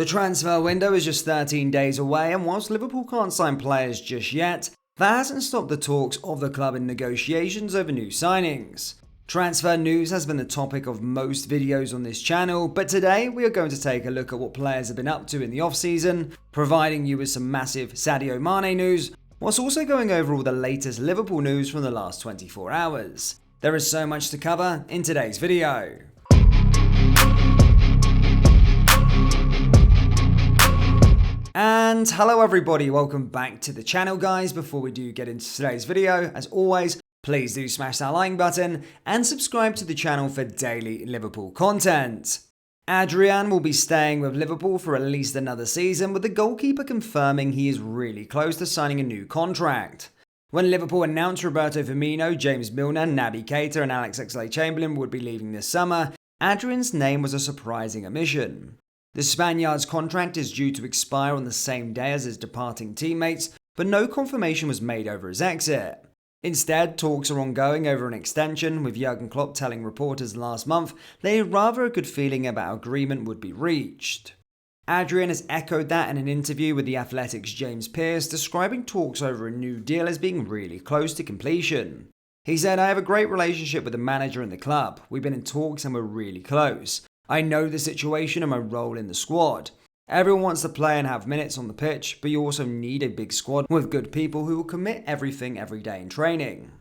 The transfer window is just 13 days away, and whilst Liverpool can't sign players just yet, that hasn't stopped the talks of the club in negotiations over new signings. Transfer news has been the topic of most videos on this channel, but today we are going to take a look at what players have been up to in the off-season, providing you with some massive Sadio Mane news, whilst also going over all the latest Liverpool news from the last 24 hours. There is so much to cover in today's video. And hello everybody, welcome back to the channel guys. Before we do get into today's video, as always, please do smash that like button and subscribe to the channel for daily Liverpool content. Adrian will be staying with Liverpool for at least another season, with the goalkeeper confirming he is really close to signing a new contract. When Liverpool announced Roberto Firmino, James Milner, Naby Keita and Alex Oxlade-Chamberlain would be leaving this summer, Adrian's name was a surprising omission. The Spaniard's contract is due to expire on the same day as his departing teammates, but no confirmation was made over his exit. Instead, talks are ongoing over an extension, with Jurgen Klopp telling reporters last month they had rather a good feeling about agreement would be reached. Adrian has echoed that in an interview with The Athletic's James Pearce, describing talks over a new deal as being really close to completion. He said, "I have a great relationship with the manager and the club. We've been in talks and we're really close. I know the situation and my role in the squad. Everyone wants to play and have minutes on the pitch, but you also need a big squad with good people who will commit everything every day in training."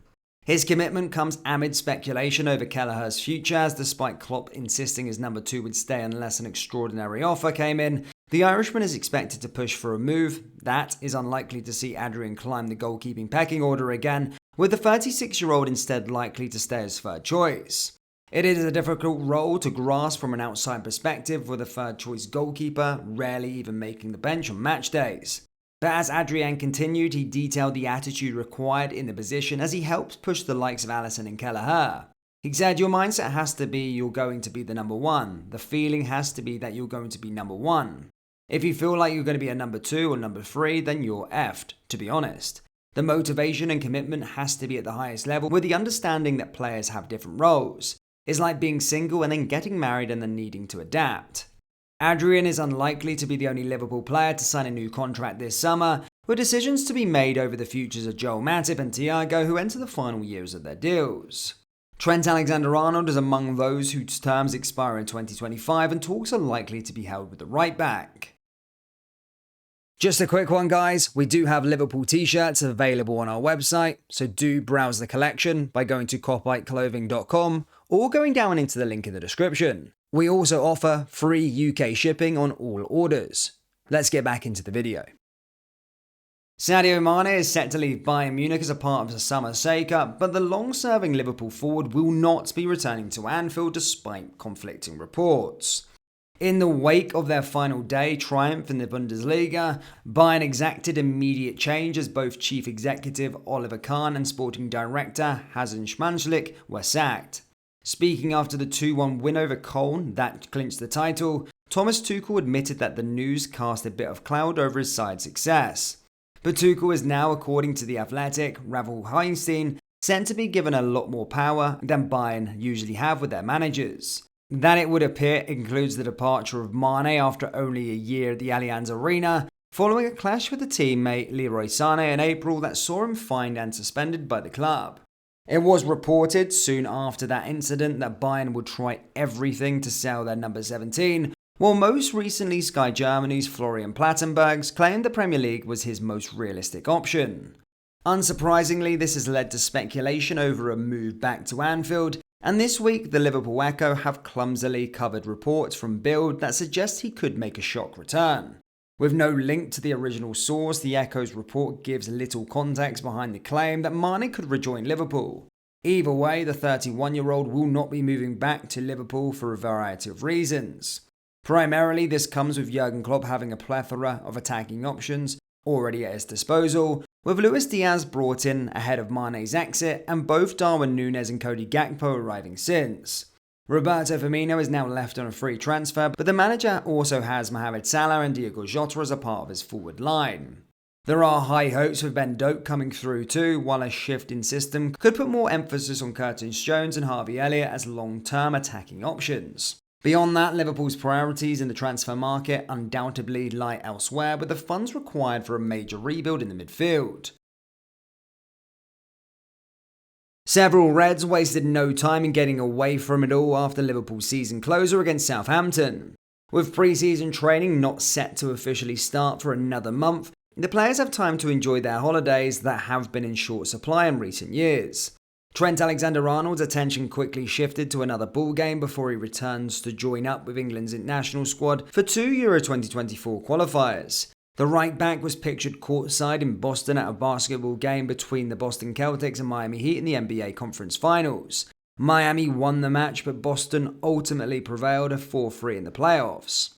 His commitment comes amid speculation over Kelleher's future, as despite Klopp insisting his number 2 would stay unless an extraordinary offer came in, the Irishman is expected to push for a move that is unlikely to see Adrian climb the goalkeeping pecking order again, with the 36-year-old instead likely to stay as third choice. It is a difficult role to grasp from an outside perspective, with a third-choice goalkeeper rarely even making the bench on match days. But as Adrian continued, he detailed the attitude required in the position as he helped push the likes of Alisson and Kelleher. He said, "Your mindset has to be you're going to be the number 1. The feeling has to be that you're going to be number 1. If you feel like you're going to be a number 2 or number 3, then you're effed, to be honest. The motivation and commitment has to be at the highest level, with the understanding that players have different roles. It's like being single and then getting married and then needing to adapt." Adrian is unlikely to be the only Liverpool player to sign a new contract this summer, with decisions to be made over the futures of Joel Matip and Thiago, who enter the final years of their deals. Trent Alexander-Arnold is among those whose terms expire in 2025, and talks are likely to be held with the right back. Just a quick one guys, we do have Liverpool t-shirts available on our website, so do browse the collection by going to copyclothing.com or going down into the link in the description. We also offer free UK shipping on all orders. Let's get back into the video. Sadio Mane is set to leave Bayern Munich as a part of the summer shake-up, but the long-serving Liverpool forward will not be returning to Anfield despite conflicting reports. In the wake of their final day triumph in the Bundesliga, Bayern exacted immediate change as both chief executive Oliver Kahn and sporting director Hasan Schmanzlik were sacked. Speaking after the 2-1 win over Köln that clinched the title, Thomas Tuchel admitted that the news cast a bit of cloud over his side's success. But Tuchel is now, according to The Athletic, Ravel Heinstein, said to be given a lot more power than Bayern usually have with their managers. That it would appear includes the departure of Mane after only a year at the Allianz Arena, following a clash with the teammate Leroy Sané in April that saw him fined and suspended by the club. It was reported soon after that incident that Bayern would try everything to sell their number 17, while most recently Sky Germany's Florian Plettenberg claimed the Premier League was his most realistic option. Unsurprisingly, this has led to speculation over a move back to Anfield, and this week the Liverpool Echo have clumsily covered reports from Bild that suggest he could make a shock return. With no link to the original source, the Echo's report gives little context behind the claim that Mane could rejoin Liverpool. Either way, the 31-year-old will not be moving back to Liverpool for a variety of reasons. Primarily, this comes with Jurgen Klopp having a plethora of attacking options already at his disposal, with Luis Diaz brought in ahead of Mane's exit and both Darwin Núñez and Cody Gakpo arriving since. Roberto Firmino is now left on a free transfer, but the manager also has Mohamed Salah and Diogo Jota as a part of his forward line. There are high hopes with Ben Doak coming through too, while a shift in system could put more emphasis on Curtis Jones and Harvey Elliott as long-term attacking options. Beyond that, Liverpool's priorities in the transfer market undoubtedly lie elsewhere, with the funds required for a major rebuild in the midfield. Several Reds wasted no time in getting away from it all after Liverpool's season closer against Southampton. With pre-season training not set to officially start for another month, the players have time to enjoy their holidays that have been in short supply in recent years. Trent Alexander-Arnold's attention quickly shifted to another ball game before he returns to join up with England's international squad for 2 Euro 2024 qualifiers. The right back was pictured courtside in Boston at a basketball game between the Boston Celtics and Miami Heat in the NBA Conference Finals. Miami won the match, but Boston ultimately prevailed at 4-3 in the playoffs.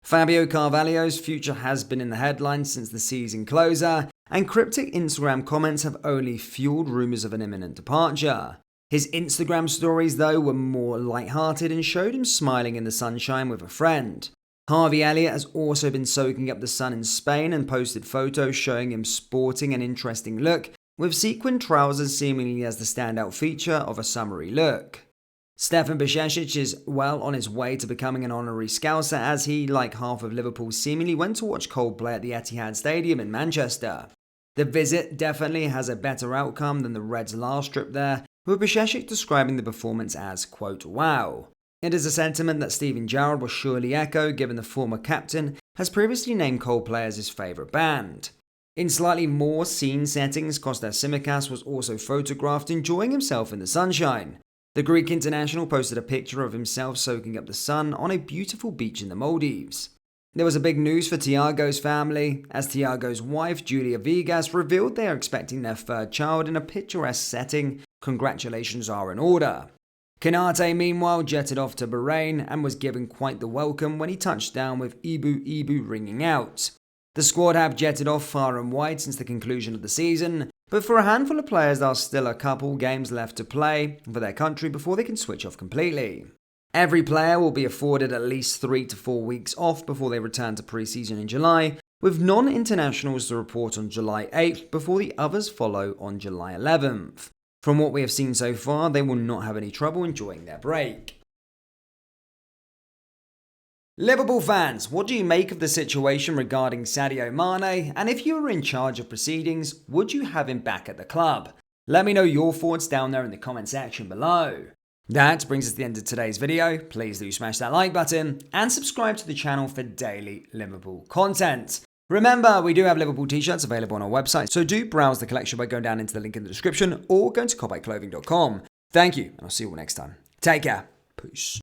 Fabio Carvalho's future has been in the headlines since the season closer, and cryptic Instagram comments have only fueled rumours of an imminent departure. His Instagram stories, though, were more light-hearted and showed him smiling in the sunshine with a friend. Harvey Elliott has also been soaking up the sun in Spain and posted photos showing him sporting an interesting look, with sequin trousers seemingly as the standout feature of a summery look. Stefan Bajcetic is well on his way to becoming an honorary Scouser, as he, like half of Liverpool, seemingly went to watch Coldplay at the Etihad Stadium in Manchester. The visit definitely has a better outcome than the Reds' last trip there, with Bajcetic describing the performance as, quote, wow. It is a sentiment that Steven Gerrard will surely echo, given the former captain has previously named Coldplay as his favourite band. In slightly more scene settings, Kostas Tsimikas was also photographed enjoying himself in the sunshine. The Greek international posted a picture of himself soaking up the sun on a beautiful beach in the Maldives. There was a big news for Thiago's family, as Thiago's wife, Julia Vigas, revealed they are expecting their third child in a picturesque setting. Congratulations are in order. Konate, meanwhile, jetted off to Bahrain and was given quite the welcome when he touched down with Ibu Ibu ringing out. The squad have jetted off far and wide since the conclusion of the season, but for a handful of players there are still a couple games left to play for their country before they can switch off completely. Every player will be afforded at least 3 to 4 weeks off before they return to pre-season in July, with non-internationals to report on July 8th before the others follow on July 11th. From what we have seen so far, they will not have any trouble enjoying their break. Liverpool fans, what do you make of the situation regarding Sadio Mane? And if you were in charge of proceedings, would you have him back at the club? Let me know your thoughts down there in the comment section below. That brings us to the end of today's video. Please do smash that like button and subscribe to the channel for daily Liverpool content. Remember, we do have Liverpool T-shirts available on our website, so do browse the collection by going down into the link in the description or going to copyclothing.com. Thank you, and I'll see you all next time. Take care. Peace.